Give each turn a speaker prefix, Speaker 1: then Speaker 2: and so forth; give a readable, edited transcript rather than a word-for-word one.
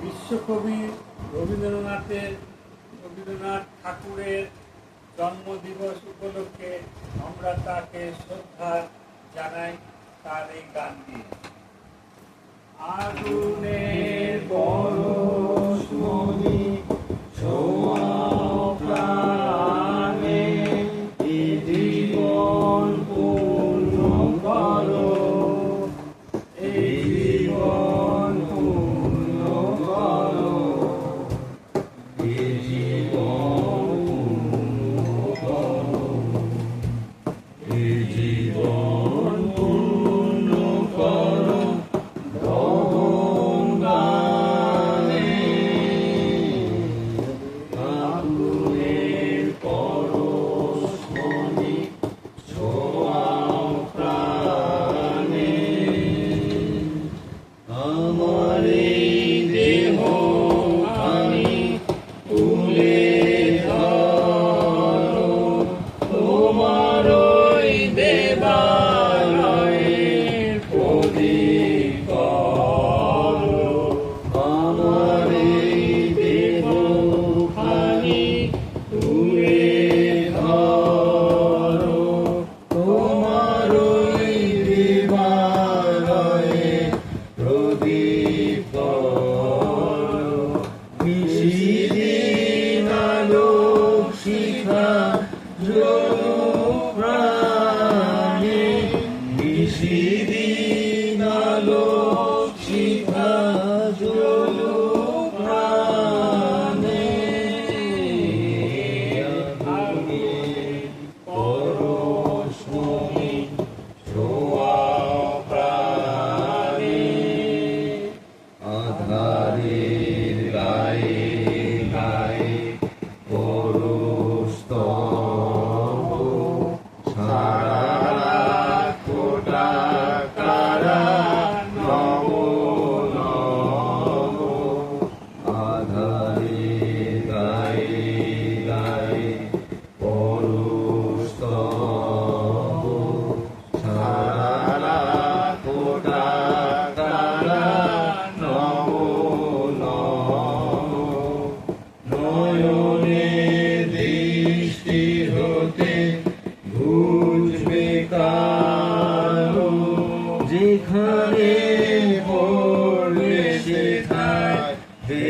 Speaker 1: বিশ্বকবি রবীন্দ্রনাথ ঠাকুরের জন্মদিবস উপলক্ষে আমরা তাকে শ্রদ্ধা জানাই তার এই গান দিয়ে। আগুনের পরশমণি ছোঁয়াও প্রাণে, এ জীবন পূর্ণ করো, এই জীবন পূর্ণ করো, এ জীবন পূর্ণ করো, এ জীবন পূর্ণ করো। আগুনের পরশমণি ছোঁয়াও প্রাণে, আমার এই দেহখানি তুলে ধরো, তোমার ওই দেবালয়ের প্রদীপ করো। আমার এই দেহখানি তুলে ধরো, তোমার ওই দেবালয়ের প্রদীপ করো। নিশিদিন আলোক শিখা জ্বলুক প্রাণে, নিশিদিন আলোক শিখা জ্বলুক প্রাণে। আগুনের পরশমণি ছোঁয়াও প্রাণে, আধারের গায়ে গায়ে পরশস্তব, সারা কোটা কারা নব নব। আধারের গায়ে গায়ে পরশস্তব, সারা কোটা কারা নব নব। নয়নে দৃষ্টি হতে ঘুচবে কালো, যেখানে পড়বে সেখানে